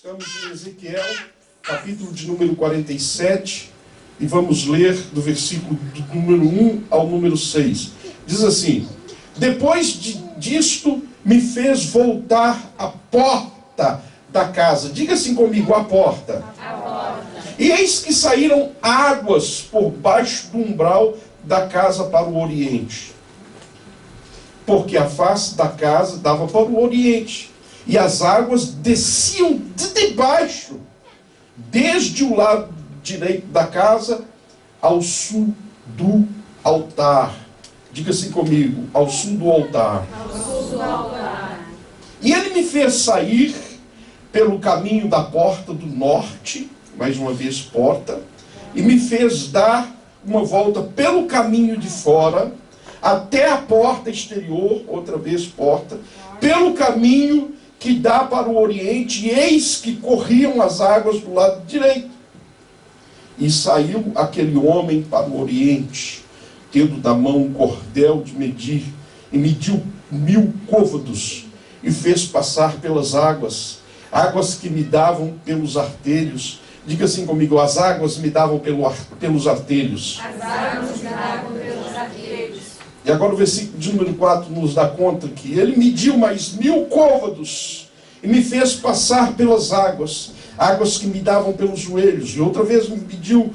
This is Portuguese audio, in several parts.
Estamos em Ezequiel, capítulo de número 47, e vamos ler do versículo do número 1 ao número 6. Diz assim: depois disto me fez voltar à porta da casa. Diga assim comigo, a porta. A porta. E eis que saíram águas por baixo do umbral da casa para o oriente, porque a face da casa dava para o oriente, e as águas desciam de debaixo, desde o lado direito da casa, ao sul do altar. Diga assim comigo, ao sul do altar. Ao sul do altar. E ele me fez sair pelo caminho da porta do norte, mais uma vez porta, e me fez dar uma volta pelo caminho de fora, até a porta exterior, outra vez porta, pelo caminho que dá para o oriente, e eis que corriam as águas do lado direito. E saiu aquele homem para o oriente, tendo na mão um cordel de medir, e mediu 1000 côvados, e fez passar pelas águas, águas que me davam pelos artelhos. Diga assim comigo, as águas me davam pelos artelhos. As águas me davam pelos artelhos. E agora o versículo de número 4 nos dá conta que ele mediu mais 1000 côvados e me fez passar pelas águas, águas que me davam pelos joelhos. E outra vez me mediu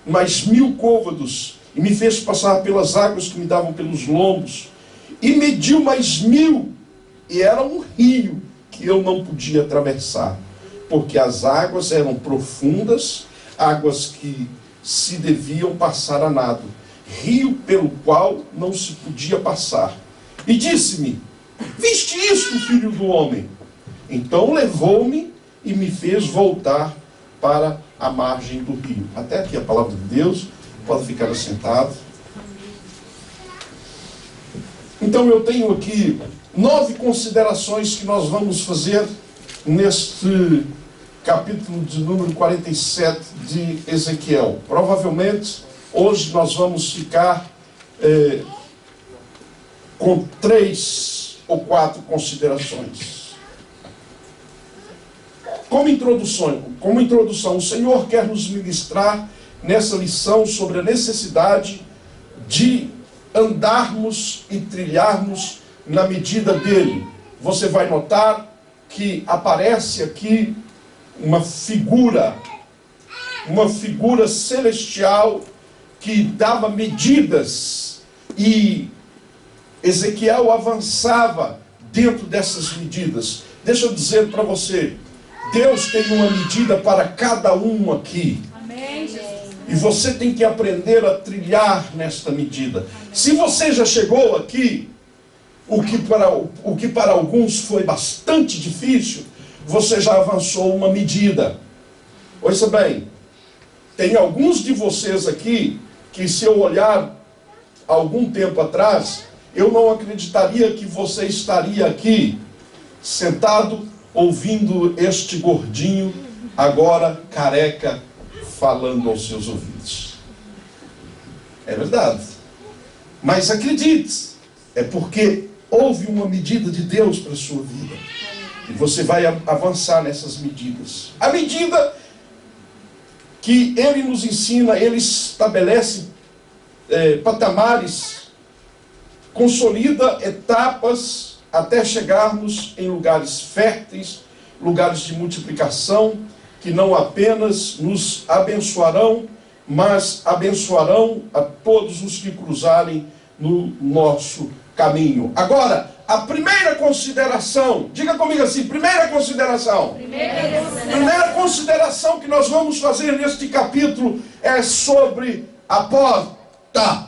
mais 1000 côvados e me fez passar pelas águas que me davam pelos lombos. E mediu mais 1000, e era um rio que eu não podia atravessar, porque as águas eram profundas, águas que se deviam passar a nado, rio pelo qual não se podia passar. E disse-me: viste isto, filho do homem? Então levou-me e me fez voltar para a margem do rio. Até aqui a palavra de Deus, pode ficar assentado. Então eu tenho aqui 9 considerações que nós vamos fazer neste capítulo de número 47 de Ezequiel. Provavelmente hoje nós vamos ficar com 3 ou 4 considerações. Como introdução, o Senhor quer nos ministrar nessa lição sobre a necessidade de andarmos e trilharmos na medida dele. Você vai notar que aparece aqui uma figura celestial que dava medidas, e Ezequiel avançava dentro dessas medidas. Deixa eu dizer para você, Deus tem uma medida para cada um aqui. Amém. E você tem que aprender a trilhar nesta medida. Se você já chegou aqui, o que para alguns foi bastante difícil, você já avançou uma medida. Ouça bem, tem alguns de vocês aqui que, se eu olhar algum tempo atrás, eu não acreditaria que você estaria aqui sentado ouvindo este gordinho, agora careca, falando aos seus ouvidos. É verdade. Mas acredite, é porque houve uma medida de Deus para a sua vida. E você vai avançar nessas medidas. A medida que Ele nos ensina, Ele estabelece patamares, consolida etapas até chegarmos em lugares férteis, lugares de multiplicação, que não apenas nos abençoarão, mas abençoarão a todos os que cruzarem no nosso caminho. Agora, a primeira consideração, diga comigo assim, primeira consideração que nós vamos fazer neste capítulo é sobre a porta.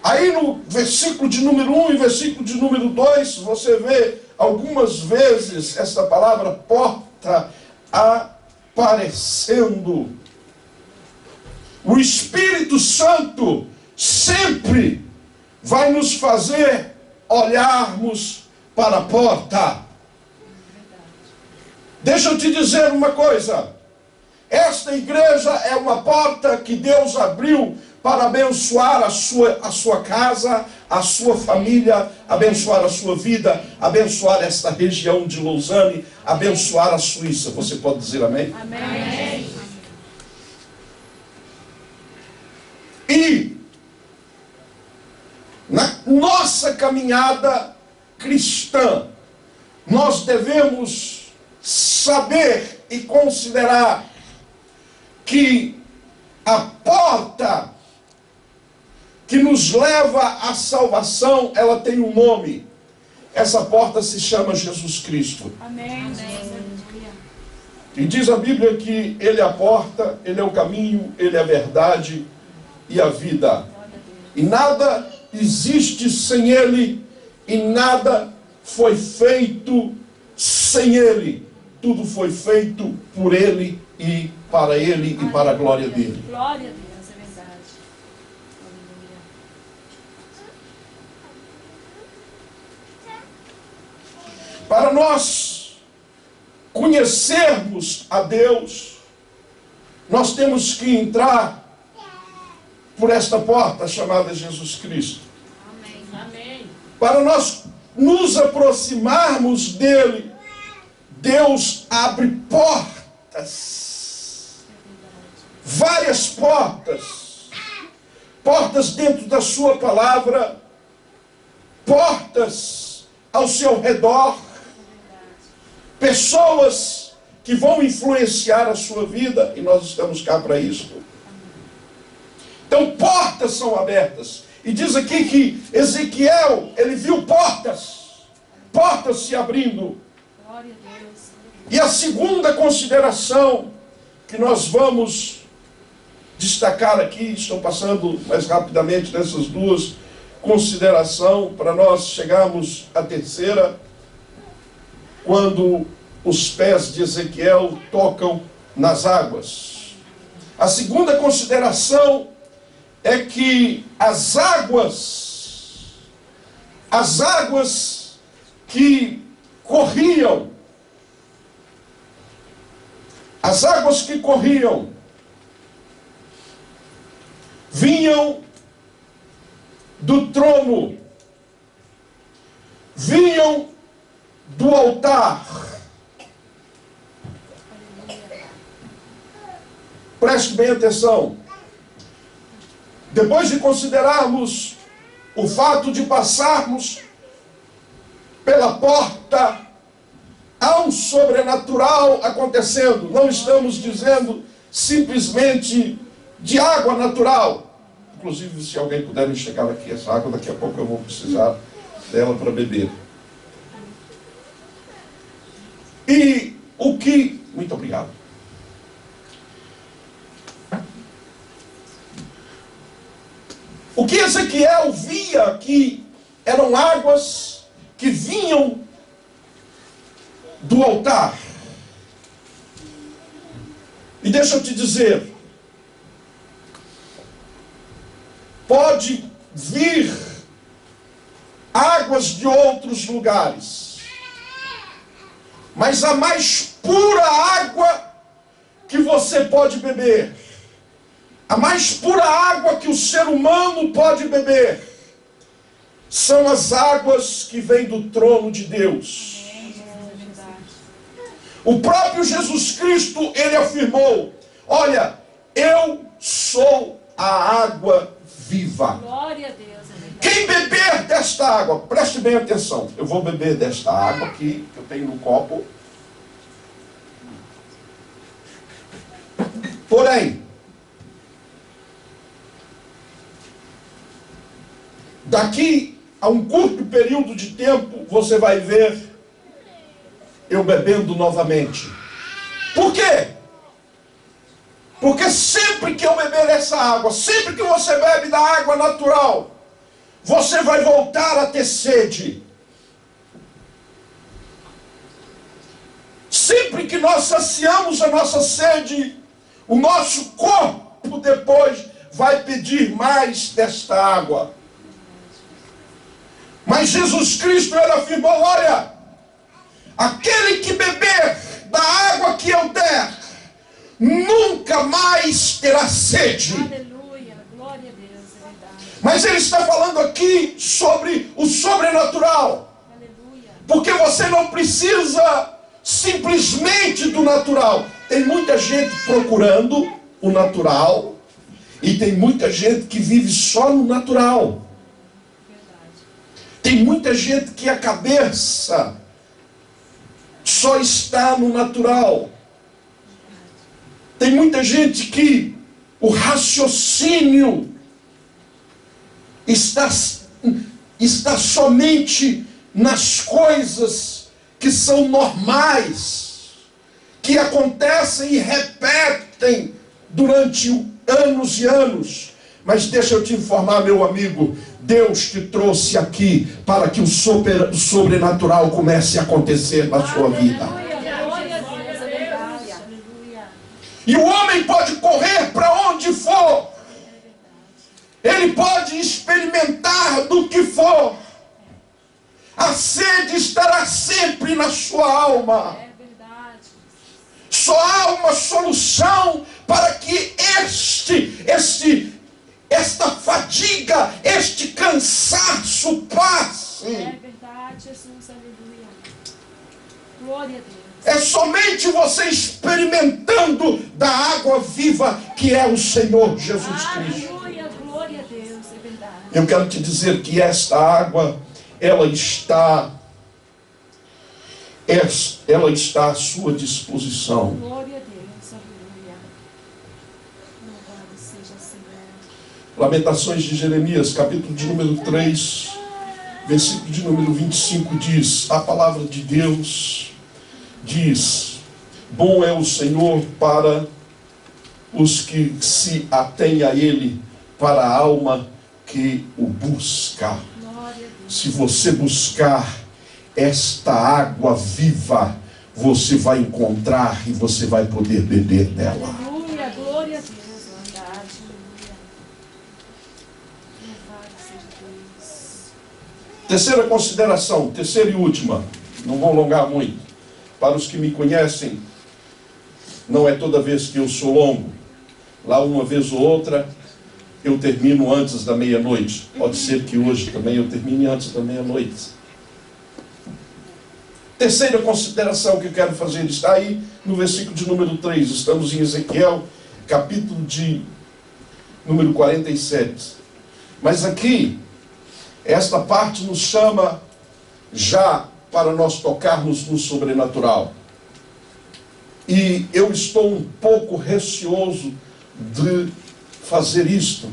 Aí no versículo de número 1 e versículo de número 2, você vê algumas vezes essa palavra porta aparecendo. O Espírito Santo sempre vai nos fazer olharmos para a porta. Deixa eu te dizer uma coisa. Esta igreja é uma porta que Deus abriu para abençoar a sua casa, a sua família, abençoar a sua vida, abençoar esta região de Lausanne, abençoar a Suíça. Você pode dizer amém? Amém. E na nossa caminhada cristã, nós devemos saber e considerar que a porta que nos leva à salvação, ela tem um nome. Essa porta se chama Jesus Cristo. Amém. E diz a Bíblia que Ele é a porta, Ele é o caminho, Ele é a verdade e a vida. E nada existe sem Ele, e nada foi feito sem Ele. Tudo foi feito por Ele e para Ele e para a glória dEle. Glória a Deus, é verdade. Para nós conhecermos a Deus, nós temos que entrar por esta porta chamada Jesus Cristo. Amém. Para nós nos aproximarmos dele, Deus abre portas, várias portas, portas dentro da sua palavra, portas ao seu redor, pessoas que vão influenciar a sua vida, e nós estamos cá para isso. Então portas são abertas, e diz aqui que Ezequiel, ele viu portas se abrindo. Glória a Deus. E a segunda consideração que nós vamos destacar aqui, estou passando mais rapidamente nessas duas considerações, para nós chegarmos à terceira, quando os pés de Ezequiel tocam nas águas. A segunda consideração é que as águas que corriam, vinham do trono, vinham do altar. Preste bem atenção. Depois de considerarmos o fato de passarmos pela porta, há um sobrenatural acontecendo. Não estamos dizendo simplesmente de água natural. Inclusive, se alguém puder enxergar aqui essa água, daqui a pouco eu vou precisar dela para beber. E o que... Muito obrigado. O que Ezequiel via aqui eram águas que vinham do altar. E deixa eu te dizer, pode vir águas de outros lugares, mas a mais pura água que você pode beber, a mais pura água que o ser humano pode beber, são as águas que vêm do trono de Deus. O próprio Jesus Cristo, ele afirmou: olha, eu sou a água viva. Glória a Deus. Quem beber desta água, preste bem atenção, eu vou beber desta água aqui, que eu tenho no copo. Porém, daqui a um curto período de tempo, você vai ver eu bebendo novamente. Por quê? Porque sempre que eu beber essa água, sempre que você bebe da água natural, você vai voltar a ter sede. Sempre que nós saciamos a nossa sede, o nosso corpo depois vai pedir mais desta água. Mas Jesus Cristo, ele afirmou: olha, aquele que beber da água que eu der, nunca mais terá sede. Aleluia, glória a Deus. Mas ele está falando aqui sobre o sobrenatural. Aleluia. Porque você não precisa simplesmente do natural. Tem muita gente procurando o natural e tem muita gente que vive só no natural. Verdade. Tem muita gente que a cabeça só está no natural. Tem muita gente que o raciocínio está somente nas coisas que são normais, que acontecem e repetem durante anos e anos. Mas deixa eu te informar, meu amigo, Deus te trouxe aqui para que o sobrenatural comece a acontecer na sua vida. Glória a Deus. Aleluia. E o homem pode correr para onde for. Ele pode experimentar do que for. A sede estará sempre na sua alma. É verdade. Só há uma solução para que esta fadiga, este cansaço passe. É verdade, Jesus. Aleluia. Glória a Deus. É somente você experimentando da água viva que é o Senhor Jesus Cristo. Aleluia. Glória a Deus. É verdade. Eu quero te dizer que esta água, ela está à sua disposição. Glória a Deus. Aleluia. Louvado seja o Senhor. Lamentações de Jeremias, capítulo de número 3, versículo de número 25 diz: a palavra de Deus diz: bom é o Senhor para os que se atêm a Ele, para a alma que o busca. Glória a Deus. Se você buscar esta água viva, você vai encontrar e você vai poder beber dela. Aleluia. Glória a Deus. Verdade. Aleluia. Louvado seja Deus. Terceira consideração, terceira e última, não vou alongar muito. Para os que me conhecem, não é toda vez que eu sou longo. Lá uma vez ou outra, eu termino antes da meia-noite. Pode ser que hoje também eu termine antes da meia-noite. Terceira consideração que eu quero fazer está aí no versículo de número 3. Estamos em Ezequiel, capítulo de número 47. Mas aqui, esta parte nos chama já para nós tocarmos no sobrenatural. E eu estou um pouco receoso de fazer isto,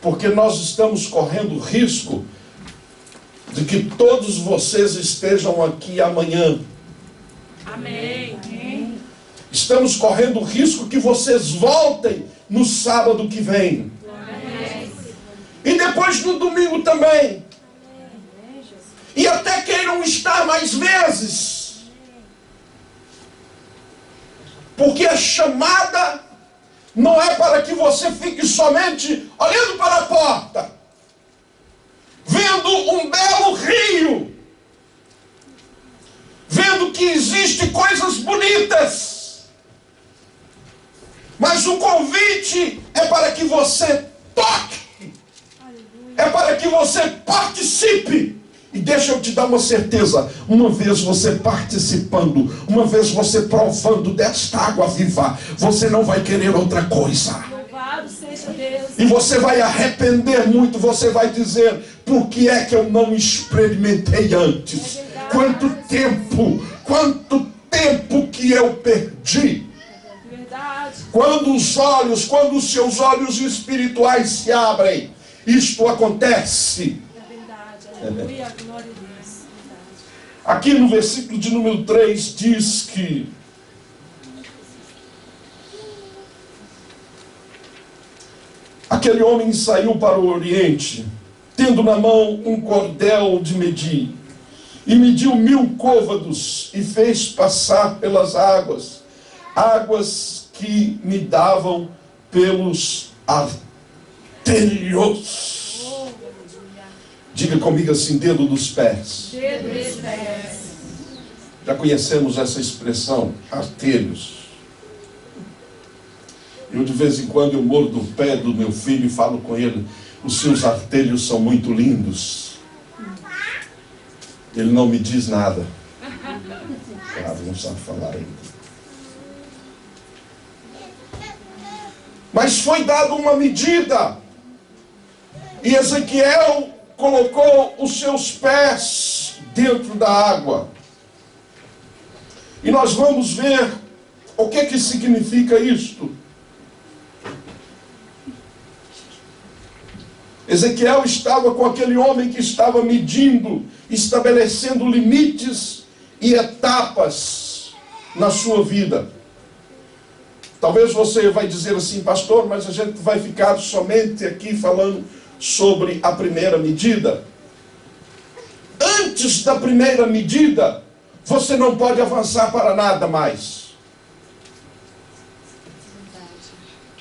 porque nós estamos correndo risco de que todos vocês estejam aqui amanhã. Amém. Amém. Estamos correndo o risco que vocês voltem no sábado que vem. Amém. E depois no domingo também. E até queiram estar mais vezes. Porque a chamada não é para que você fique somente olhando para a porta, vendo um belo rio, vendo que existem coisas bonitas. Mas o convite é para que você toque, é para que você participe. E deixa eu te dar uma certeza, uma vez você participando, uma vez você provando desta água viva, você não vai querer outra coisa. Louvado seja Deus. E você vai arrepender muito, você vai dizer: por que é que eu não experimentei antes? Quanto tempo que eu perdi. Verdade. Quando os seus olhos espirituais se abrem, isto acontece. Aleluia, glória a Deus. Verdade. Aqui no versículo de número 3 diz que aquele homem saiu para o oriente, tendo na mão um cordel de medir, e mediu 1000 côvados, e fez passar pelas águas que me davam pelos artérios. Diga comigo assim: dedo dos pés. Dedo dos pés. Já conhecemos essa expressão, artérios. Eu de vez em quando eu mordo o pé do meu filho e falo com ele: os seus artelhos são muito lindos. Ele não me diz nada. Claro, não sabe falar ainda. Mas foi dada uma medida. E Ezequiel colocou os seus pés dentro da água. E nós vamos ver o que significa isto. Ezequiel estava com aquele homem que estava medindo, estabelecendo limites e etapas na sua vida. Talvez você vai dizer assim, pastor, mas a gente vai ficar somente aqui falando sobre a primeira medida. Antes da primeira medida, você não pode avançar para nada mais.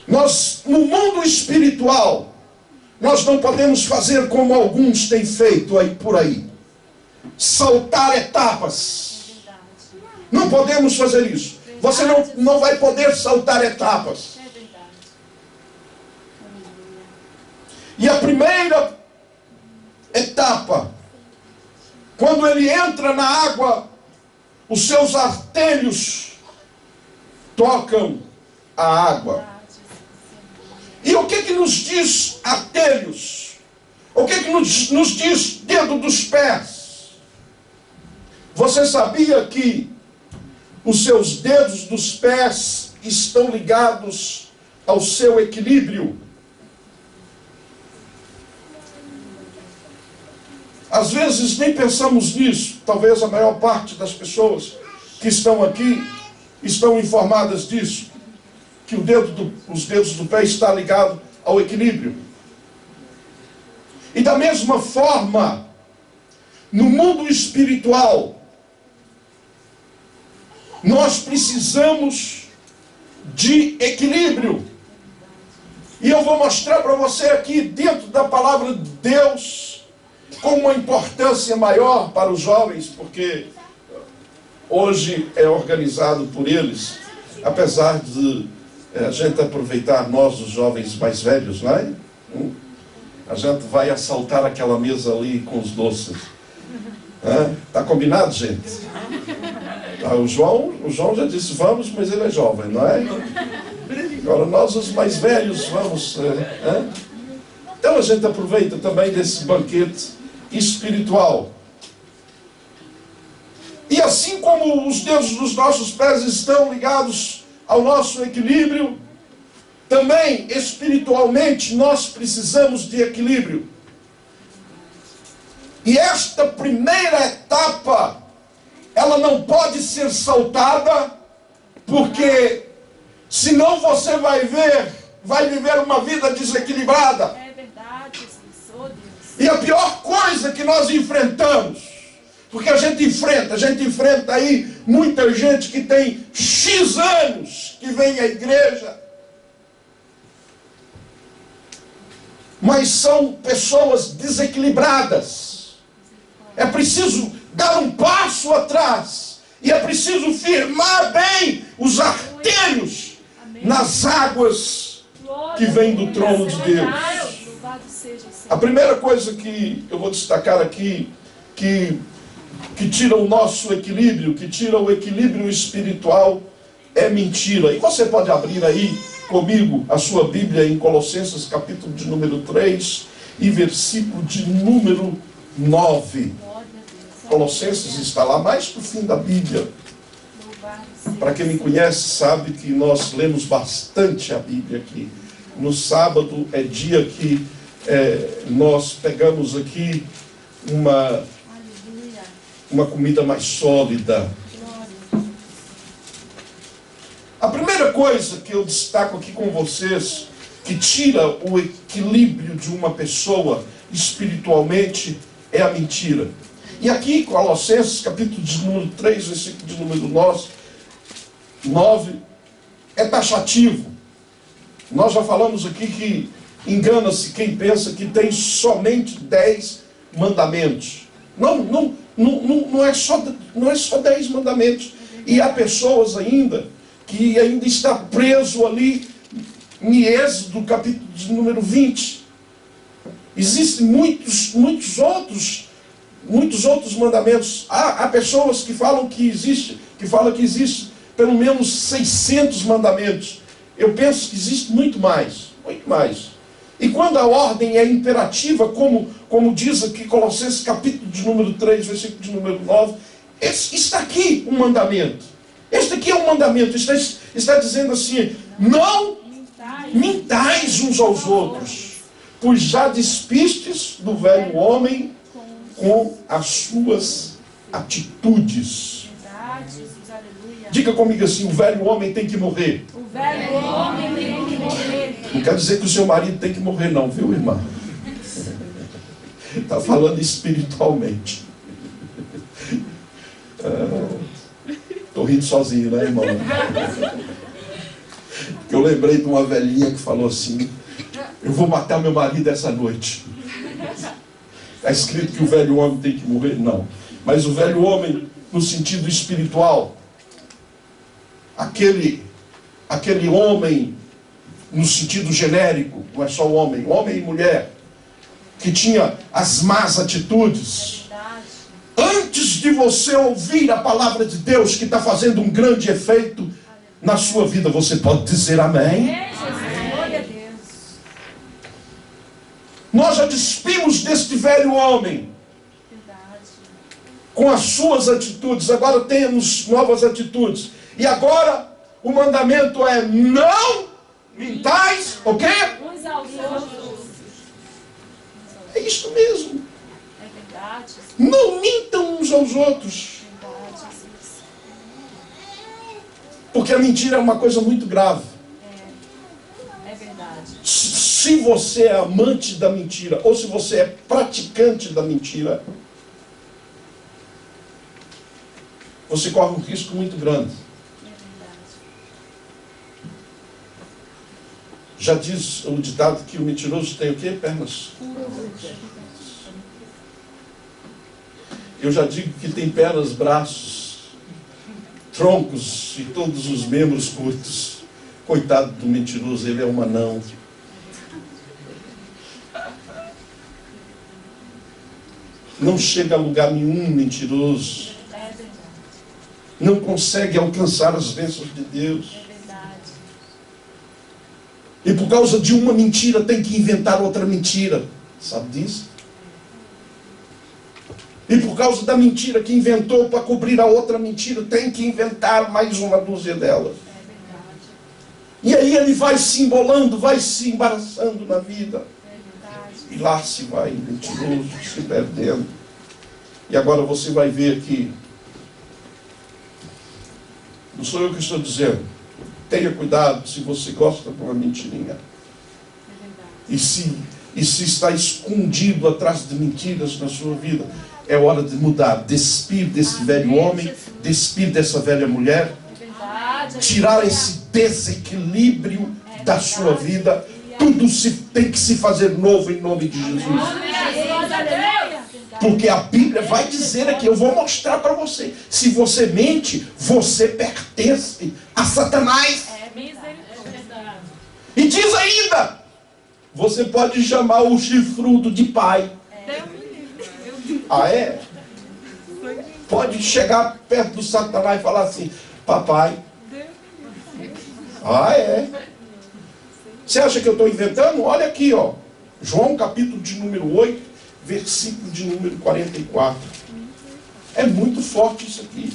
Nós, no mundo espiritual, nós não podemos fazer como alguns têm feito aí por aí. Saltar etapas. Não podemos fazer isso. Você não vai poder saltar etapas. E a primeira etapa, quando ele entra na água, os seus artelhos tocam a água. E o que nos diz artelhos? O que nos diz dedo dos pés? Você sabia que os seus dedos dos pés estão ligados ao seu equilíbrio? Às vezes nem pensamos nisso. Talvez a maior parte das pessoas que estão aqui estão informadas disso. Que os dedos do pé estão ligados ao equilíbrio. E da mesma forma, no mundo espiritual, nós precisamos de equilíbrio. E eu vou mostrar para você aqui, dentro da palavra de Deus, com uma importância maior para os jovens, porque hoje é organizado por eles, apesar de a gente aproveitar nós, os jovens mais velhos, não é? A gente vai assaltar aquela mesa ali com os doces. Está combinado, gente? O João já disse vamos, mas ele é jovem, não é? Agora nós, os mais velhos, vamos. Então a gente aproveita também desse banquete espiritual. E assim como os dedos dos nossos pés estão ligados ao nosso equilíbrio, também espiritualmente nós precisamos de equilíbrio. E esta primeira etapa, ela não pode ser saltada, porque senão você vai viver uma vida desequilibrada. É verdade, Jesus. Oh, Deus. E a pior coisa que nós enfrentamos, porque a gente enfrenta aí muita gente que tem X anos que vem à igreja, mas são pessoas desequilibradas. É preciso dar um passo atrás, e é preciso firmar bem os artelhos nas águas que vêm do trono de Deus. A primeira coisa que eu vou destacar aqui, que tira o nosso equilíbrio, que tira o equilíbrio espiritual, é mentira. E você pode abrir aí comigo a sua Bíblia em Colossenses capítulo de número 3 e versículo de número 9. Colossenses está lá mais para o fim da Bíblia. Para quem me conhece sabe que nós lemos bastante a Bíblia aqui. No sábado é dia que nós pegamos aqui uma comida mais sólida. A primeira coisa que eu destaco aqui com vocês, que tira o equilíbrio de uma pessoa espiritualmente, é a mentira. E aqui, Colossenses, capítulo de número 3, versículo de número 9, é taxativo. Nós já falamos aqui que engana-se quem pensa que tem somente 10 mandamentos. Não é só 10 mandamentos. E há pessoas que ainda está preso ali em Êxodo, capítulo de número 20. Existem muitos outros mandamentos. Há pessoas que falam que existe pelo menos 600 mandamentos. Eu penso que existe muito mais. E quando a ordem é imperativa, como diz aqui Colossenses capítulo de número 3, versículo de número 9, está aqui um mandamento. Este aqui é um mandamento. Está dizendo assim: não mintais uns aos outros, pois já despistes do velho homem com as suas atitudes. Diga comigo assim: o velho homem tem que morrer. O velho homem tem que morrer. Não quer dizer que o seu marido tem que morrer não, viu, irmã? Está falando espiritualmente. Estou rindo sozinho, né, irmão? Eu lembrei de uma velhinha que falou assim: eu vou matar meu marido essa noite. Está escrito que o velho homem tem que morrer? Não. Mas o velho homem, no sentido espiritual, aquele homem, no sentido genérico, não é só homem e mulher, que tinha as más atitudes. Antes de você ouvir a palavra de Deus, que está fazendo um grande efeito na sua vida, você pode dizer amém? Nós já despimos deste velho homem com as suas atitudes. Agora temos novas atitudes. E agora o mandamento é: não mintais, o quê? Uns aos outros. É isto mesmo. É verdade. Não mintam uns aos outros. Porque a mentira é uma coisa muito grave. É verdade. Se você é amante da mentira, ou se você é praticante da mentira, você corre um risco muito grande. É verdade. Já diz o ditado que o mentiroso tem o quê? Pernas. Eu já digo que tem pernas, braços, troncos e todos os membros curtos. Coitado do mentiroso, ele é um anão. Não chega a lugar nenhum mentiroso. Não consegue alcançar as bênçãos de Deus. É verdade. E por causa de uma mentira tem que inventar outra mentira. Sabe disso? E por causa da mentira que inventou para cobrir a outra mentira, tem que inventar mais uma dúzia delas. E aí ele vai se embolando, vai se embaraçando na vida. E lá se vai, mentiroso, se perdendo. E agora você vai ver que não sou eu que estou dizendo. Tenha cuidado se você gosta de uma mentirinha. E se está escondido atrás de mentiras na sua vida, é hora de mudar. Despir desse velho homem, despir dessa velha mulher, tirar esse desequilíbrio da sua vida. Tudo tem que se fazer novo em nome de Jesus. Porque a Bíblia vai dizer aqui, eu vou mostrar para você. Se você mente, você pertence a Satanás. E diz ainda, você pode chamar o chifrudo de pai. Ah, é? Pode chegar perto do Satanás e falar assim: papai. Ah, é? Você acha que eu estou inventando? Olha aqui, ó. João capítulo de número 8, versículo de número 44. É muito forte isso aqui.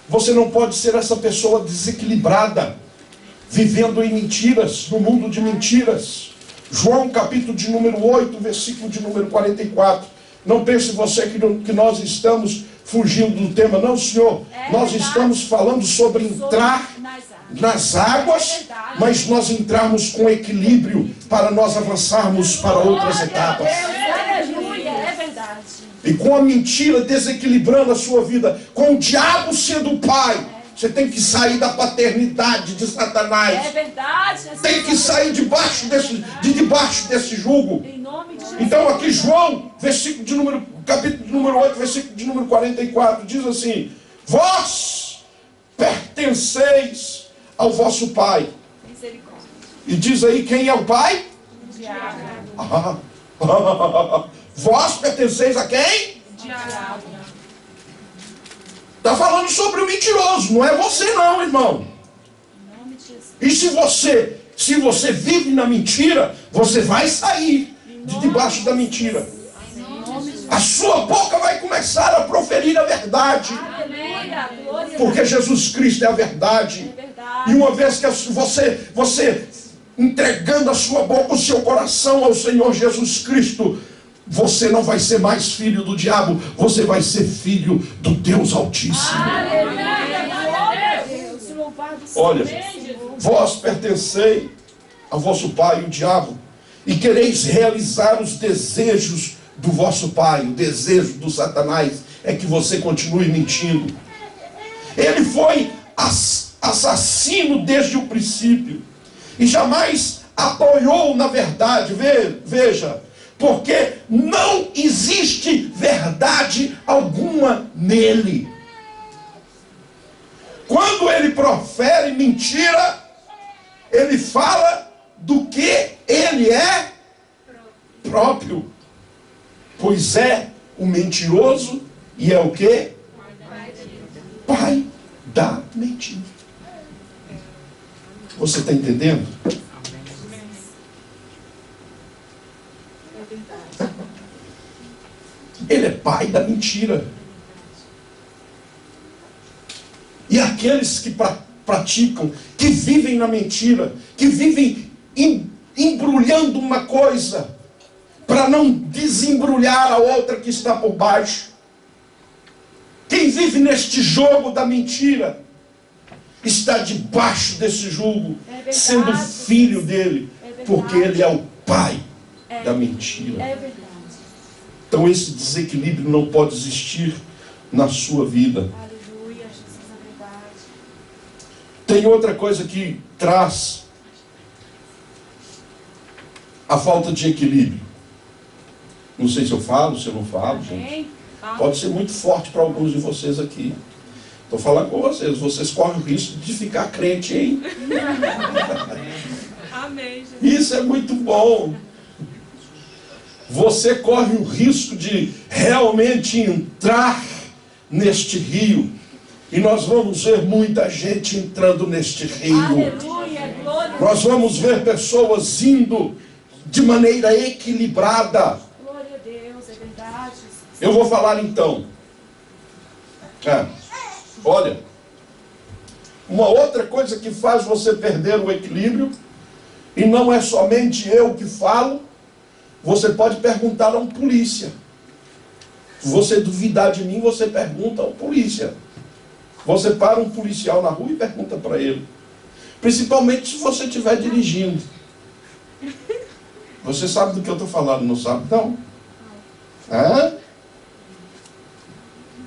Você não pode ser essa pessoa desequilibrada, vivendo em mentiras, no mundo de mentiras. João capítulo de número 8, versículo de número 44. Não pense você que nós estamos fugindo do tema. Não, Senhor. Nós estamos falando sobre entrar nas águas, mas nós entrarmos com equilíbrio para nós avançarmos para outras etapas. E com a mentira desequilibrando a sua vida, com o diabo sendo o pai, você tem que sair da paternidade de Satanás. É verdade. Tem que sair debaixo desse jugo. Então aqui João, capítulo de número 8, versículo de número 44, diz assim: vós pertenceis ao vosso pai. E diz aí quem é o pai? Ah. Vós pertenceis a quem? Diabo. Está falando sobre o mentiroso, não é você não, irmão. Em nome de Jesus. E se você vive na mentira, você vai sair de debaixo da mentira. Em nome de Jesus. A sua boca vai começar a proferir a verdade. Aleluia. Glória a Porque Jesus Cristo é a verdade. Deus. É verdade. E uma vez que você entregando a sua boca, o seu coração ao Senhor Jesus Cristo, você não vai ser mais filho do diabo, você vai ser filho do Deus Altíssimo. Aleluia. Glória a Deus. Louvado seja Olha, o Senhor. vós pertencei ao vosso pai, o diabo, e quereis realizar os desejos do vosso pai. O desejo do Satanás é que você continue mentindo. Ele foi assassino desde o princípio e jamais apoiou na verdade. Veja, porque não existe verdade alguma nele. Quando ele profere mentira, ele fala do que ele é próprio. Pois é o mentiroso e é o que? Pai da mentira. Você está entendendo? Ele é pai da mentira. E aqueles que praticam, que vivem na mentira, que vivem embrulhando uma coisa para não desembrulhar a outra que está por baixo. Quem vive neste jogo da mentira está debaixo desse jugo, sendo filho dele, porque ele é o pai da mentira. É verdade. Então esse desequilíbrio não pode existir na sua vida. Aleluia, Jesus, é verdade. Tem outra coisa que traz a falta de equilíbrio. Não sei se eu falo, se eu não falo, gente. Amém. Pode ser muito forte para alguns de vocês aqui. Estou falando com vocês. Vocês correm o risco de ficar crente, hein? Amém, Jesus. Isso é muito bom. Você corre o risco de realmente entrar neste rio. E nós vamos ver muita gente entrando neste rio. Aleluia, glória. Nós vamos ver pessoas indo de maneira equilibrada. Glória a Deus, é verdade. Eu vou falar então. Olha, uma outra coisa que faz você perder o equilíbrio, e não é somente eu que falo, você pode perguntar a um polícia. Se você duvidar de mim, você pergunta ao polícia. Você para um policial na rua e pergunta para ele. Principalmente se você estiver dirigindo. Você sabe do que eu estou falando, não sabe? Não.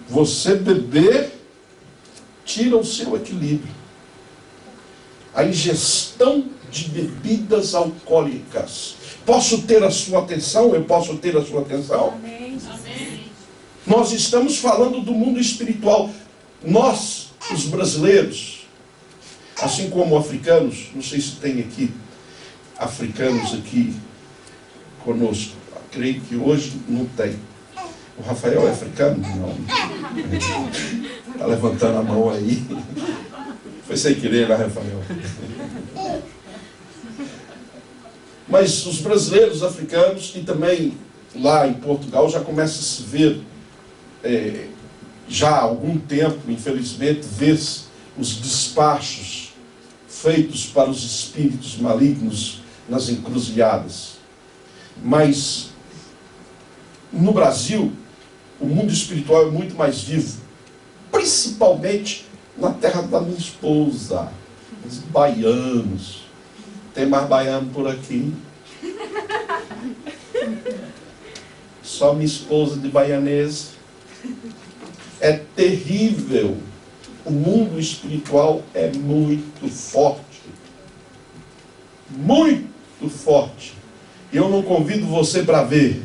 Você beber tira o seu equilíbrio. A ingestão de bebidas alcoólicas. Posso ter a sua atenção? Eu posso ter a sua atenção? Amém, Jesus. Nós estamos falando do mundo espiritual. Nós, os brasileiros, assim como africanos, não sei se tem aqui africanos aqui conosco. Creio que hoje não tem. O Rafael é africano? Não. Está levantando a mão aí. Foi sem querer, né, Rafael? Mas os brasileiros, africanos e também lá em Portugal já começa a se ver, já há algum tempo, infelizmente, vê-se os despachos feitos para os espíritos malignos nas encruzilhadas. Mas no Brasil, o mundo espiritual é muito mais vivo, principalmente na terra da minha esposa, os baianos. Tem mais baiano por aqui? Só minha esposa de baianese. É terrível. O mundo espiritual é muito forte. Muito forte. E eu não convido você para ver.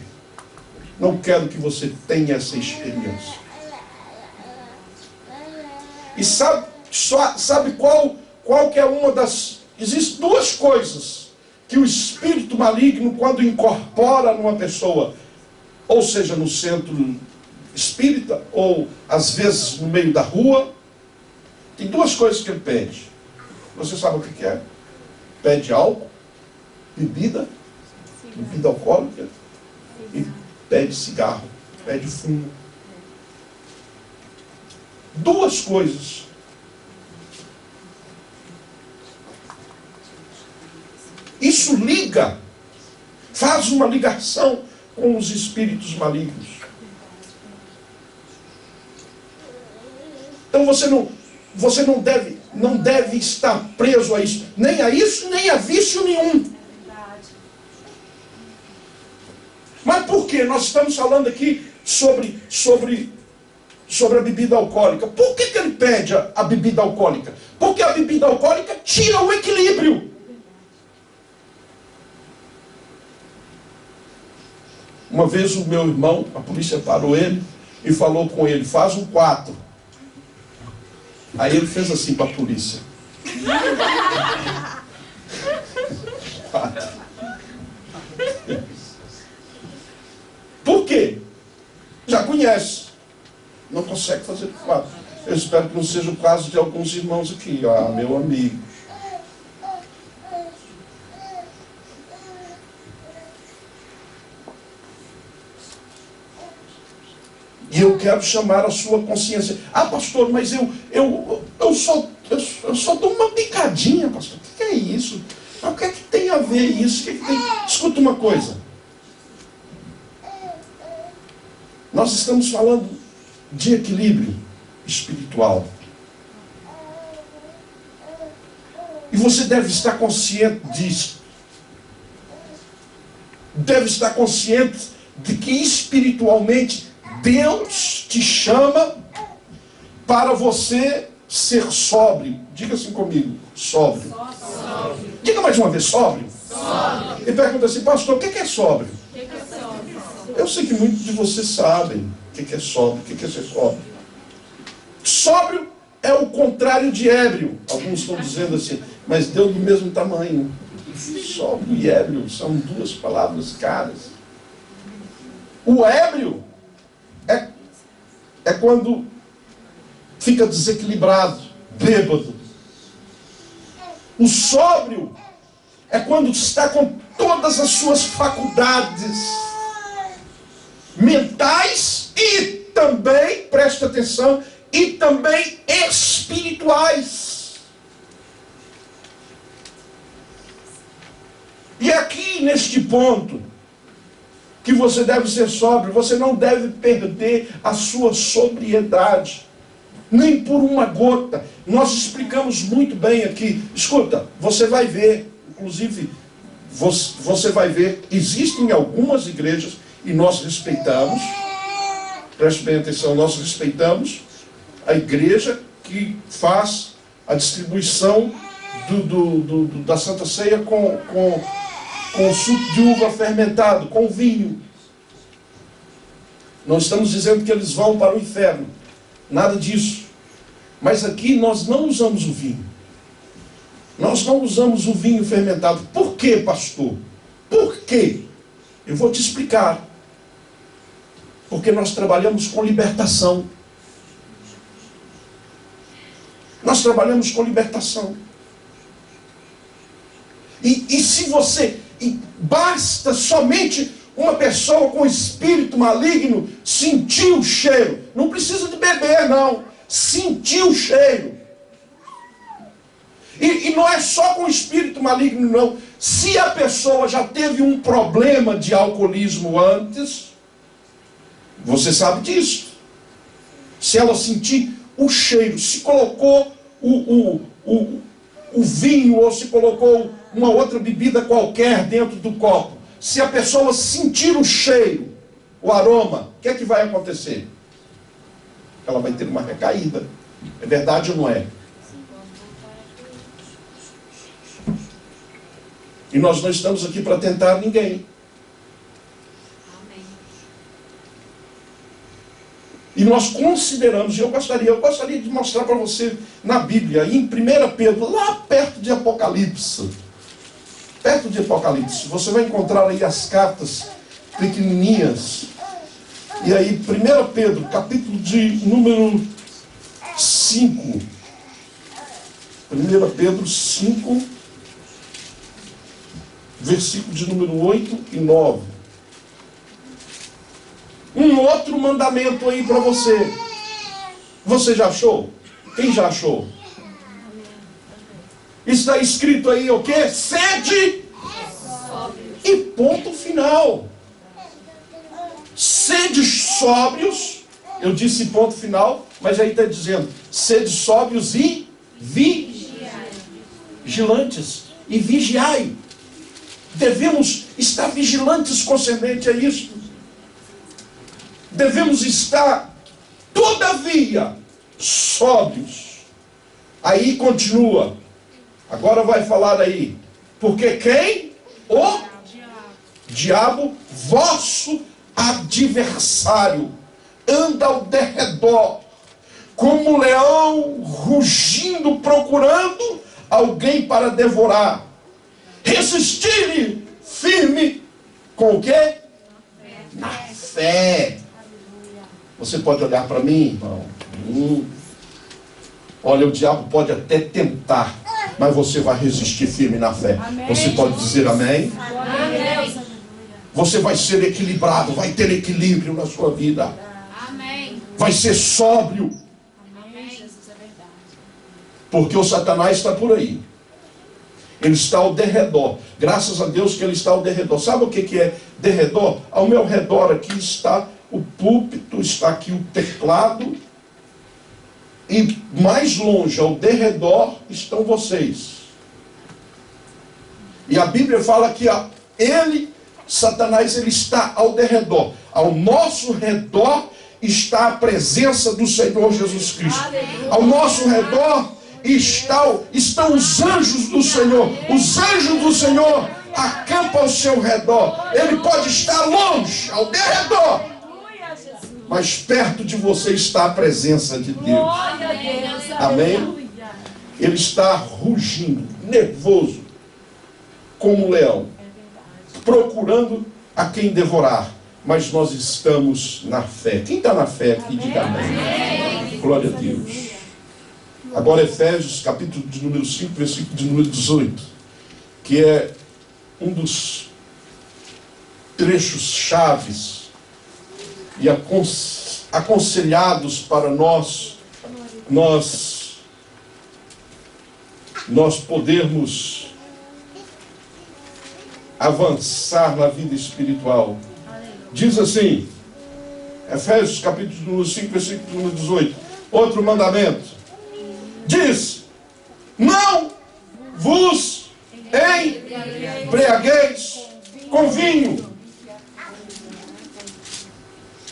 Não quero que você tenha essa experiência. E sabe qual que é uma das... Existem duas coisas que o espírito maligno, quando incorpora numa pessoa, ou seja, no centro espírita, ou às vezes no meio da rua, tem duas coisas que ele pede. Você sabe o que é? Pede álcool, bebida alcoólica, e pede cigarro, pede fumo. Duas coisas. Isso liga, faz uma ligação com os espíritos malignos. Então você não deve estar preso a isso, nem a isso, nem a vício nenhum. Mas por quê? Nós estamos falando aqui sobre a bebida alcoólica. Por que ele pede a bebida alcoólica? Porque a bebida alcoólica tira o equilíbrio. Uma vez o meu irmão, a polícia parou ele e falou com ele, faz um 4. Aí ele fez assim para a polícia. 4. Por quê? Já conhece. Não consegue fazer 4. Eu espero que não seja o caso de alguns irmãos aqui. Ah, meu amigo. E eu quero chamar a sua consciência. Ah, pastor, mas eu só dou uma picadinha, pastor. O que é isso? Mas o que é que tem a ver isso? O que é que tem... Escuta uma coisa. Nós estamos falando de equilíbrio espiritual. E você deve estar consciente disso. Deve estar consciente de que espiritualmente Deus te chama para você ser sóbrio. Diga assim comigo, sóbrio. Diga mais uma vez, sóbrio. E pergunta assim, pastor, o que é sóbrio? Eu sei que muitos de vocês sabem o que é sóbrio, o que é ser sóbrio. Sóbrio é o contrário de ébrio. Alguns estão dizendo assim, mas deu do mesmo tamanho. Sóbrio e ébrio são duas palavras caras. O ébrio é quando fica desequilibrado, bêbado. O sóbrio é quando está com todas as suas faculdades mentais e também, presta atenção, e também espirituais. E aqui neste ponto que você deve ser sóbrio, você não deve perder a sua sobriedade, nem por uma gota. Nós explicamos muito bem aqui. Escuta, você vai ver, inclusive, você vai ver, existem algumas igrejas, e nós respeitamos, preste bem atenção, nós respeitamos a igreja que faz a distribuição da Santa Ceia com suco de uva fermentado, com vinho. Não estamos dizendo que eles vão para o inferno. Nada disso. Mas aqui nós não usamos o vinho. Nós não usamos o vinho fermentado. Por quê, pastor? Por quê? Eu vou te explicar. Porque nós trabalhamos com libertação. Nós trabalhamos com libertação. E se você... E basta somente uma pessoa com espírito maligno sentir o cheiro. Não precisa de beber, não. Sentir o cheiro. E não é só com espírito maligno, não. Se a pessoa já teve um problema de alcoolismo antes, você sabe disso. Se ela sentir o cheiro, se colocou o vinho ou se colocou uma outra bebida qualquer dentro do copo, se a pessoa sentir o cheiro, o aroma, o que é que vai acontecer? Ela vai ter uma recaída. É verdade ou não é? E nós não estamos aqui para tentar ninguém. E nós consideramos, e eu gostaria de mostrar para você na Bíblia, em 1 Pedro, lá perto de Apocalipse. perto de Apocalipse, você vai encontrar aí as cartas pequenininhas. E aí, 1 Pedro, capítulo de número 5. 1 Pedro 5, versículo de número 8 e 9. Um outro mandamento aí para você. Você já achou? Quem já achou? Está escrito aí o quê? Sede e ponto final. Sede sóbrios. Eu disse ponto final, mas aí está dizendo sede sóbrios e vigilantes. E vigiai. Devemos estar vigilantes concernente a isso. Devemos estar, todavia, sóbrios. Aí continua. Agora vai falar aí. Porque quem? O diabo, vosso adversário, anda ao derredor, como um leão rugindo, procurando alguém para devorar. Resistir-lhe firme com o quê? Na fé. Você pode olhar para mim, irmão. Olha, o diabo pode até tentar, mas você vai resistir firme na fé. Amém. Você pode dizer amém? Amém. Você vai ser equilibrado, vai ter equilíbrio na sua vida. Amém. Vai ser sóbrio. Amém. Porque o Satanás está por aí. Ele está ao derredor. Graças a Deus que ele está ao derredor. Sabe o que é derredor? Ao meu redor aqui está o púlpito, está aqui o teclado. E mais longe, ao derredor, estão vocês. E a Bíblia fala que Satanás, ele está ao derredor. Ao nosso redor está a presença do Senhor Jesus Cristo. Ao nosso redor estão os anjos do Senhor. Os anjos do Senhor acampam ao seu redor. Ele pode estar longe, ao derredor, mas perto de você está a presença de Deus. Amém? Ele está rugindo, nervoso, como um leão, procurando a quem devorar. Mas nós estamos na fé. Quem está na fé aqui, diga amém. Glória a Deus. Agora Efésios, capítulo de número 5, versículo de número 18, que é um dos trechos chaves e aconselhados para nós podermos avançar na vida espiritual. Diz assim, Efésios capítulo 5, versículo 18, outro mandamento. Diz, não vos embriagueis com vinho.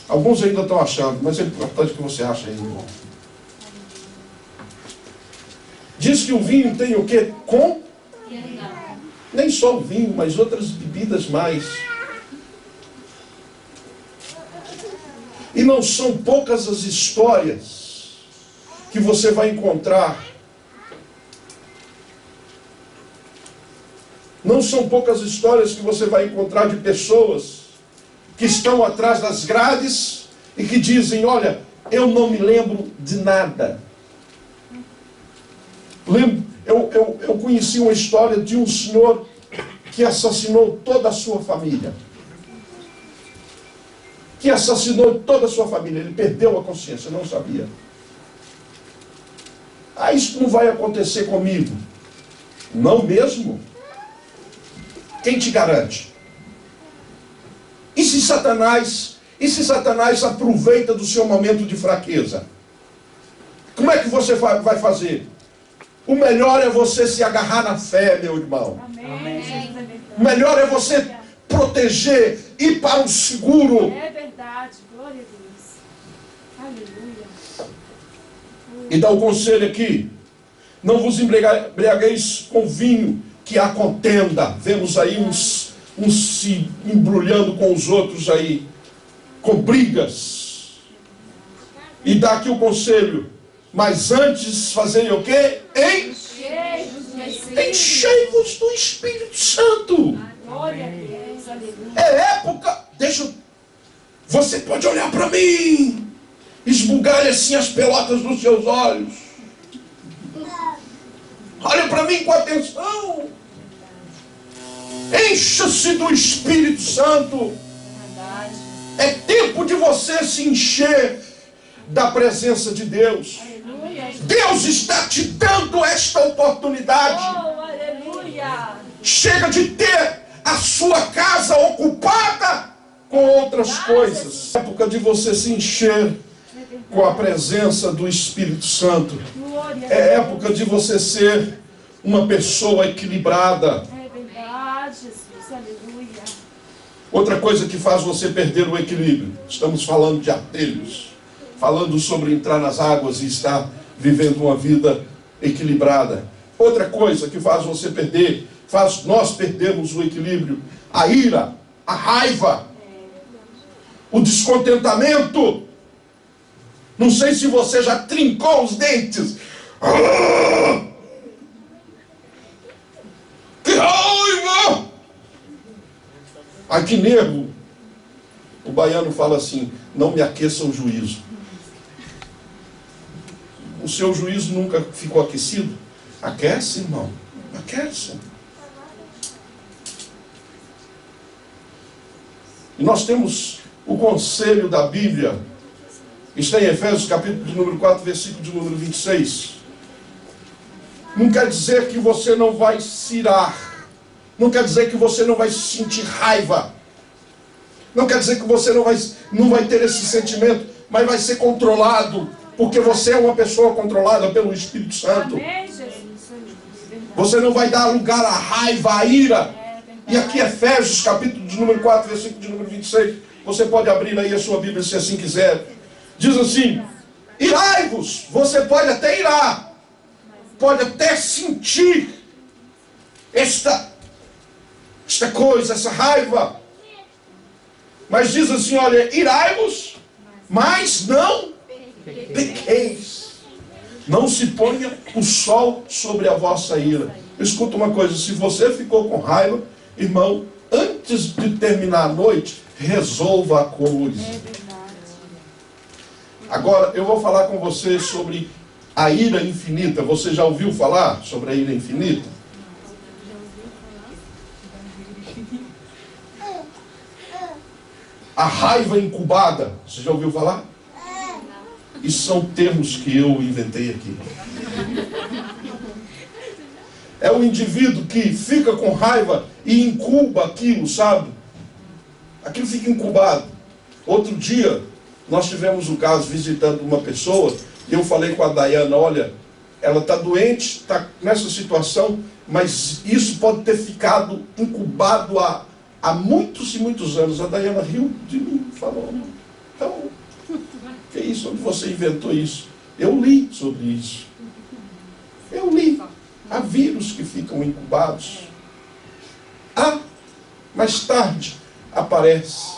Alguns ainda estão achando, mas é importante que você ache aí, irmão. Diz que o vinho tem o quê? Nem só o vinho, mas outras bebidas mais. E não são poucas as histórias que você vai encontrar. Não são poucas histórias que você vai encontrar de pessoas que estão atrás das grades e que dizem, olha, eu não me lembro de nada. Eu conheci uma história de um senhor que assassinou toda a sua família. Que assassinou toda a sua família. Ele perdeu a consciência, não sabia. Ah, isso não vai acontecer comigo. Não mesmo? Quem te garante? E se Satanás aproveita do seu momento de fraqueza? Como é que você vai fazer? O melhor é você se agarrar na fé, meu irmão. Amém. O melhor é você proteger, ir para o seguro. É verdade, glória a Deus. Aleluia. E dá o conselho aqui. Não vos embriagueis com vinho, que há contenda. Vemos aí uns se embrulhando com os outros aí, com brigas. E dá aqui o conselho. Mas antes fazerem o quê? Enchei-vos do Espírito Santo. Glória a Deus, aleluia. É época, você pode olhar para mim, esbugalhe assim as pelotas dos seus olhos. Olha para mim com atenção. Encha-se do Espírito Santo. É tempo de você se encher da presença de Deus. Deus está te dando esta oportunidade. Oh, aleluia. Chega de ter a sua casa ocupada com outras coisas. É época de você se encher com a presença do Espírito Santo. É época de você ser uma pessoa equilibrada. É verdade, Jesus, aleluia. Outra coisa que faz você perder o equilíbrio. Estamos falando de artelhos. Falando sobre entrar nas águas e estar vivendo uma vida equilibrada. Outra coisa que faz você perder, faz nós perdermos o equilíbrio. A ira, a raiva, o descontentamento. Não sei se você já trincou os dentes. Que raiva! Ai, que nervo! O baiano fala assim: não me aqueça o juízo. O seu juízo nunca ficou aquecido? Aquece, irmão. Aquece. E nós temos o conselho da Bíblia. Está em Efésios, capítulo de número 4, versículo de número 26. Não quer dizer que você não vai se irar. Não quer dizer que você não vai sentir raiva. Não quer dizer que você não vai ter esse sentimento, mas vai ser controlado, porque você é uma pessoa controlada pelo Espírito Santo. Amém, Jesus. Você não vai dar lugar à raiva, à ira. E aqui Efésios, capítulo de número 4, versículo de número 26. Você pode abrir aí a sua Bíblia se assim quiser. Diz assim: irai-vos. Você pode até irar, pode até sentir esta coisa, essa raiva. Mas diz assim, olha, irai-vos, mas não pequeis. Não se ponha o sol sobre a vossa ira. Escuta uma coisa, se você ficou com raiva, irmão, antes de terminar a noite, resolva a coisa. Agora, eu vou falar com você sobre a ira infinita. Você já ouviu falar sobre a ira infinita? A raiva incubada. Você já ouviu falar? Isso são termos que eu inventei aqui. É o indivíduo que fica com raiva e incuba aquilo, sabe? Aquilo fica incubado. Outro dia, nós tivemos um caso visitando uma pessoa, e eu falei com a Dayana, olha, ela está doente, está nessa situação, mas isso pode ter ficado incubado há muitos e muitos anos. A Dayana riu de mim, falou, então, que é isso? Onde você inventou isso? Eu li sobre isso. Eu li. Há vírus que ficam incubados. Mais tarde aparece.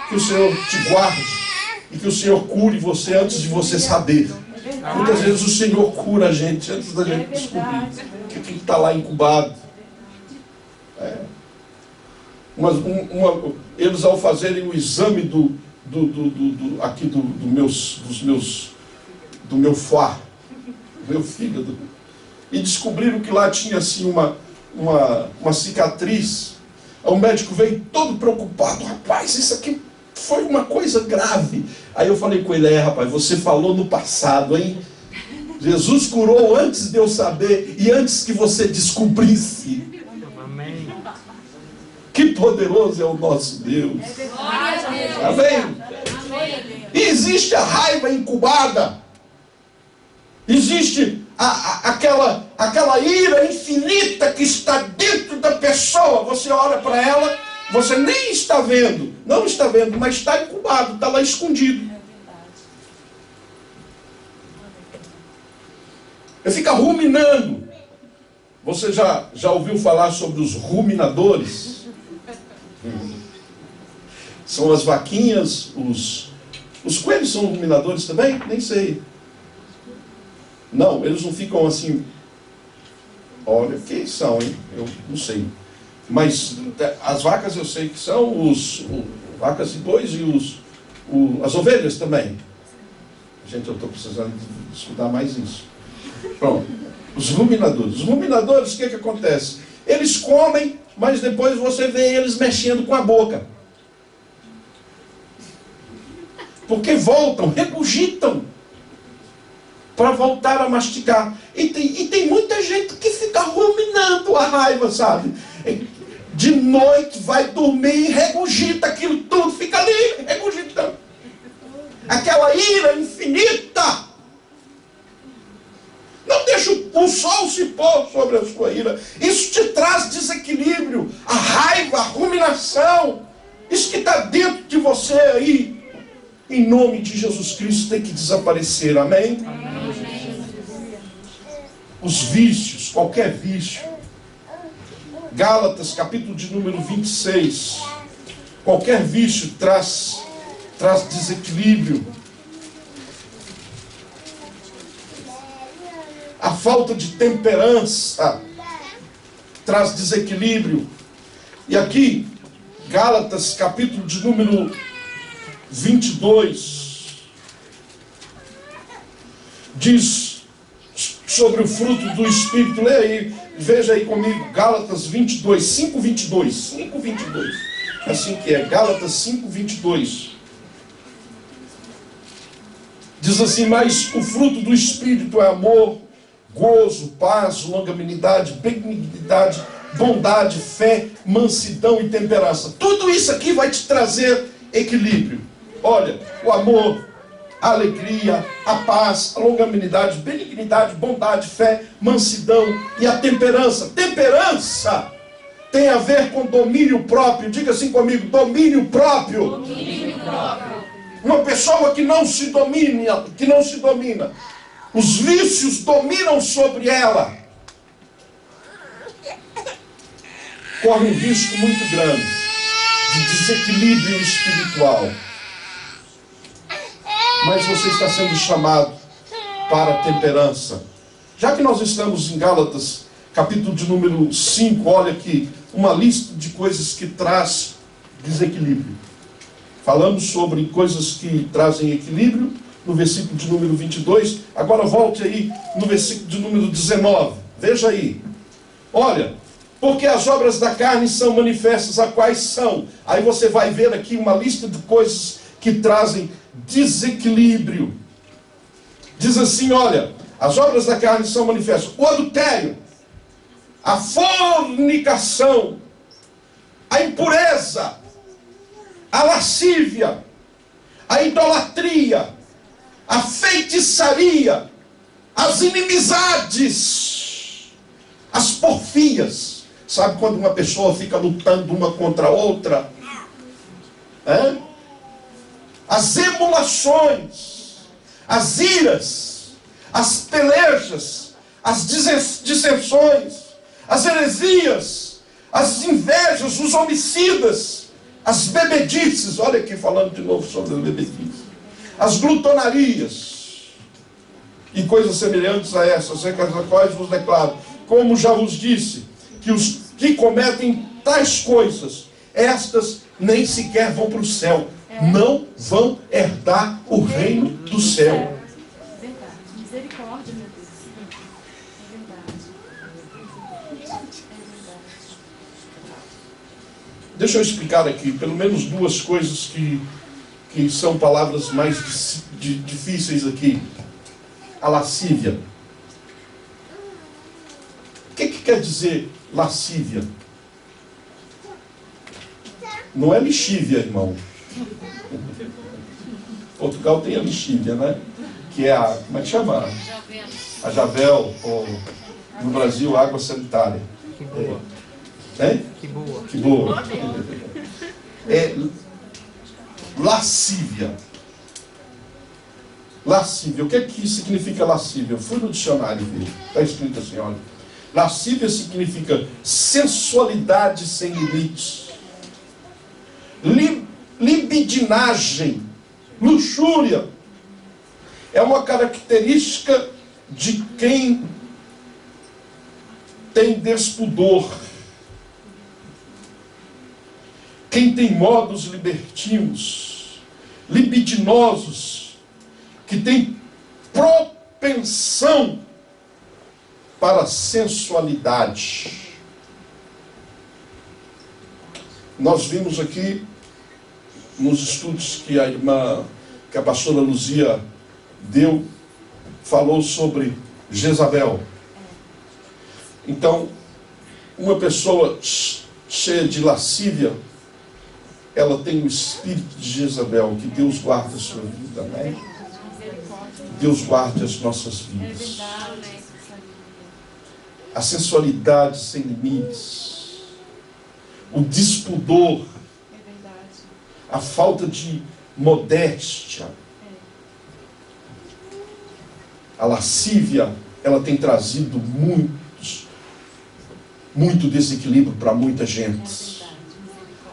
Que o Senhor te guarde e que o Senhor cure você antes de você saber. Muitas vezes o Senhor cura a gente antes da gente descobrir o que está lá incubado. Eles, ao fazerem o exame do meu foie, do meu fígado, e descobriram que lá tinha assim uma cicatriz, o médico veio todo preocupado: rapaz, isso aqui foi uma coisa grave. Aí eu falei com ele: rapaz, você falou no passado, hein? Jesus curou antes de eu saber e antes que você descobrisse. Amém. Que poderoso é o nosso Deus. Amém? E existe a raiva incubada. Existe aquela ira infinita que está dentro da pessoa. Você olha para ela, você nem está vendo, não está vendo, mas está incubado, está lá escondido. Ele fica ruminando. Você já ouviu falar sobre os ruminadores? São as vaquinhas, os coelhos são ruminadores também? Nem sei. Não, eles não ficam assim. Olha, quem são, hein? Eu não sei. Mas as vacas eu sei que são vacas e bois e as ovelhas também. Gente, eu estou precisando de estudar mais isso. Pronto. Os ruminadores. Os ruminadores, o que acontece? Eles comem, mas depois você vê eles mexendo com a boca. Porque voltam, regurgitam para voltar a mastigar. E tem muita gente que fica ruminando a raiva, sabe? De noite vai dormir e regurgita aquilo tudo, fica ali regurgitando. Aquela ira infinita. Não deixa o sol se pôr sobre a sua ira. Isso te traz desequilíbrio, a raiva, a ruminação. Isso que está dentro de você aí, em nome de Jesus Cristo, tem que desaparecer. Amém? Amém. Os vícios, qualquer vício. Gálatas, capítulo de número 26. Qualquer vício traz desequilíbrio. A falta de temperança traz desequilíbrio. E aqui, Gálatas, capítulo de número 22, diz sobre o fruto do Espírito. Lê aí, veja aí comigo, Gálatas 22, 5:22. Assim que é, Gálatas 5:22. Diz assim: mas o fruto do Espírito é amor, gozo, paz, longanimidade, benignidade, bondade, fé, mansidão e temperança. Tudo isso aqui vai te trazer equilíbrio. Olha, o amor, a alegria, a paz, a longanimidade, benignidade, bondade, fé, mansidão e a temperança. Temperança tem a ver com domínio próprio. Diga assim comigo: domínio próprio. Domínio próprio. Uma pessoa que não se domina, os vícios dominam sobre ela, corre um risco muito grande de desequilíbrio espiritual. Mas você está sendo chamado para a temperança. Já que nós estamos em Gálatas, capítulo de número 5, olha aqui, uma lista de coisas que traz desequilíbrio. Falamos sobre coisas que trazem equilíbrio no versículo de número 22. Agora volte aí no versículo de número 19. Veja aí. Olha, porque as obras da carne são manifestas, a quais são. Aí você vai ver aqui uma lista de coisas que trazem desequilíbrio. Diz assim, olha, as obras da carne são manifestas: o adultério, a fornicação, a impureza, a lascívia, a idolatria, a feitiçaria, as inimizades, as porfias. Sabe quando uma pessoa fica lutando uma contra a outra? As emulações, as iras, as pelejas, as dissensões, as heresias, as invejas, os homicidas, as bebedices. Olha aqui falando de novo sobre as bebedices. As glutonarias e coisas semelhantes a essas, acerca das quais vos declaro, como já vos disse, que os que cometem tais coisas, estas nem sequer vão para o céu, não vão herdar o reino do céu. Verdade. Misericórdia, meu Deus. É verdade. Deixa eu explicar aqui, pelo menos duas coisas que são palavras mais difíceis aqui. A lascívia. O que quer dizer lascívia? Não é lixívia, irmão. Portugal tem a lixívia, né? Que é a, como é que chama? A Javel, ou no Brasil, água sanitária. Que boa. Que boa. Que boa. É lascívia. Lascívia. O que é que significa lascívia? Eu fui no dicionário ver. Está escrito assim, olha. Lascívia significa sensualidade sem limites. Libidinagem, luxúria. É uma característica de quem tem despudor, quem tem modos libertinos, libidinosos, que tem propensão para a sensualidade. Nós vimos aqui nos estudos que a pastora Luzia deu, falou sobre Jezabel. Então, uma pessoa cheia de lascívia, ela tem o espírito de Jezabel. Que Deus guarde a sua vida, amém? Deus guarde as nossas vidas. A sensualidade sem limites, o despudor, a falta de modéstia, a lascívia, ela tem trazido muito desequilíbrio para muita gente.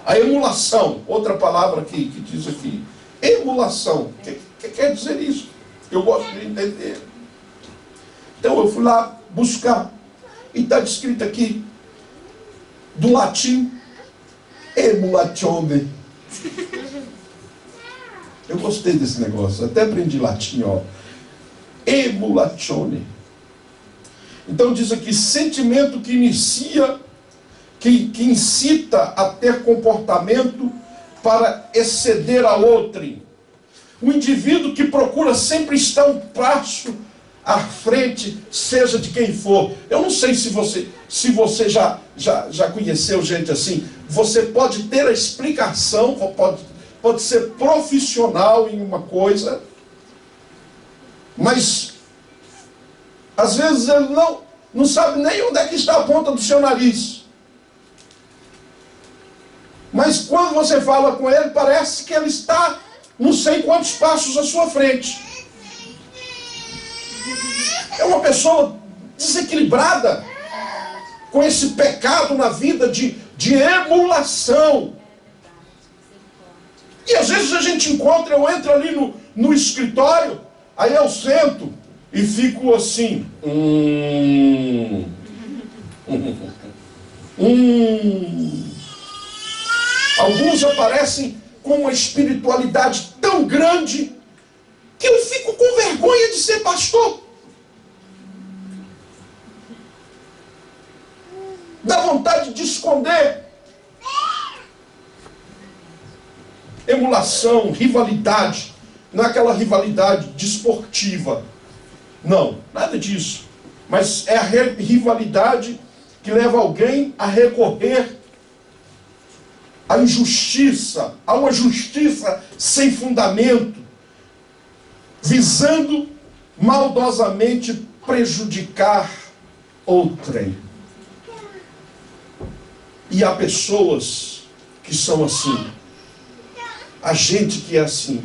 A emulação, outra palavra que diz aqui, emulação, o que quer dizer isso? Eu gosto de entender. Então eu fui lá buscar, e está descrito aqui, do latim, emulatione. Eu gostei desse negócio, até aprendi latim, ó. Emulatione. Então diz aqui, sentimento que inicia, que incita a ter comportamento para exceder a outrem. Um indivíduo que procura sempre estar um passo à frente, seja de quem for. Eu não sei se você já conheceu gente assim. Você pode ter a explicação, pode ser profissional em uma coisa, mas às vezes ele não sabe nem onde é que está a ponta do seu nariz. Mas quando você fala com ele, parece que ele está não sei quantos passos à sua frente. É uma pessoa desequilibrada, com esse pecado na vida de emulação. E às vezes a gente encontra, eu entro ali no escritório, aí eu sento e fico assim. Alguns aparecem com uma espiritualidade tão grande que eu fico com vergonha de ser pastor. Dá vontade de esconder. Emulação, rivalidade. Não é aquela rivalidade desportiva. Não, nada disso. Mas é a rivalidade que leva alguém a recorrer à injustiça, a uma justiça sem fundamento, visando maldosamente prejudicar outrem. E há pessoas que são assim. Há gente que é assim.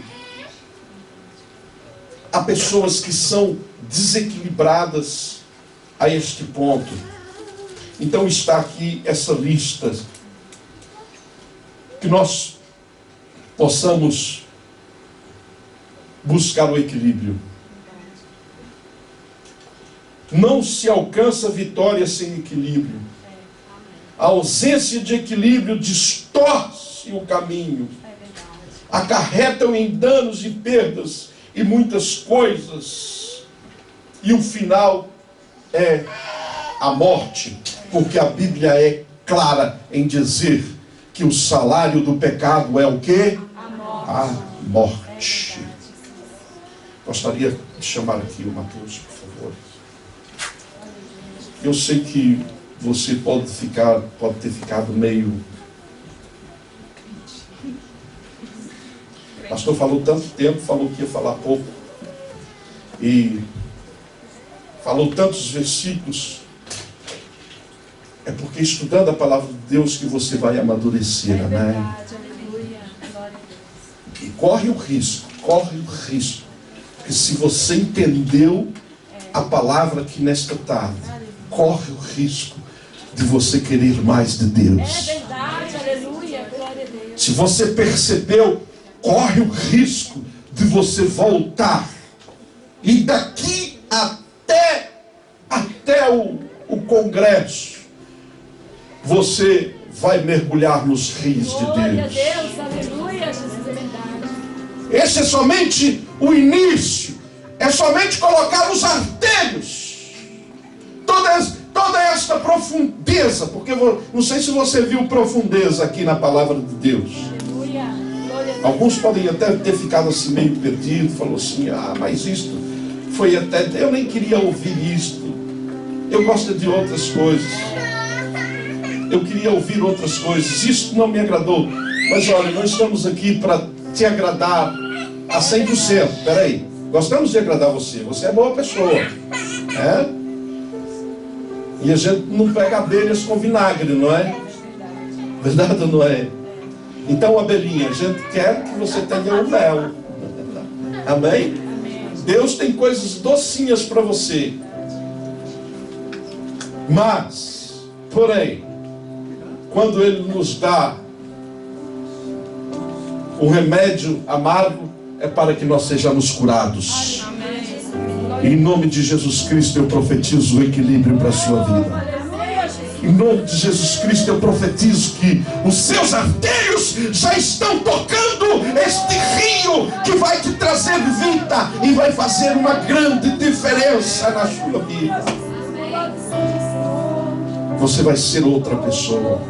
Há pessoas que são desequilibradas a este ponto. Então está aqui essa lista. Que nós possamos buscar o equilíbrio. Não se alcança vitória sem equilíbrio. A ausência de equilíbrio distorce o caminho. Acarretam em danos e perdas e muitas coisas. E o final é a morte. Porque a Bíblia é clara em dizer que o salário do pecado é o quê? A morte. Gostaria de chamar aqui o Mateus, por favor. Eu sei que você pode ter ficado meio... O pastor falou tanto tempo, falou que ia falar pouco. E falou tantos versículos. É porque estudando a palavra de Deus que você vai amadurecer, amém? E corre o risco. Porque se você entendeu a palavra aqui nesta tarde, corre o risco de você querer mais de Deus. É verdade, aleluia, glória a Deus. Se você percebeu, corre o risco de você voltar. E daqui até o congresso, você vai mergulhar nos rios de Glória a Deus. Deus, aleluia, Jesus, é verdade. Esse é somente o início. É somente colocar os artelhos. Toda esta profundeza, porque não sei se você viu profundeza aqui na palavra de Deus. Aleluia, glória a Deus. Alguns podem até ter ficado assim meio perdido, falou assim, mas isto foi até, eu nem queria ouvir isto. Eu gosto de outras coisas. Eu queria ouvir outras coisas. Isso não me agradou. Mas olha, nós estamos aqui para te agradar a 100%. Peraí, gostamos de agradar você. Você é boa pessoa. E a gente não pega abelhas com vinagre, não é? Verdade ou não é? Então, abelhinha, a gente quer que você tenha um mel. Amém? Deus tem coisas docinhas para você. Mas, porém, quando Ele nos dá o remédio amargo, é para que nós sejamos curados. Em nome de Jesus Cristo eu profetizo o equilíbrio para a sua vida. Em nome de Jesus Cristo eu profetizo que os seus artérios já estão tocando este rio que vai te trazer vida e vai fazer uma grande diferença na sua vida. Você vai ser outra pessoa.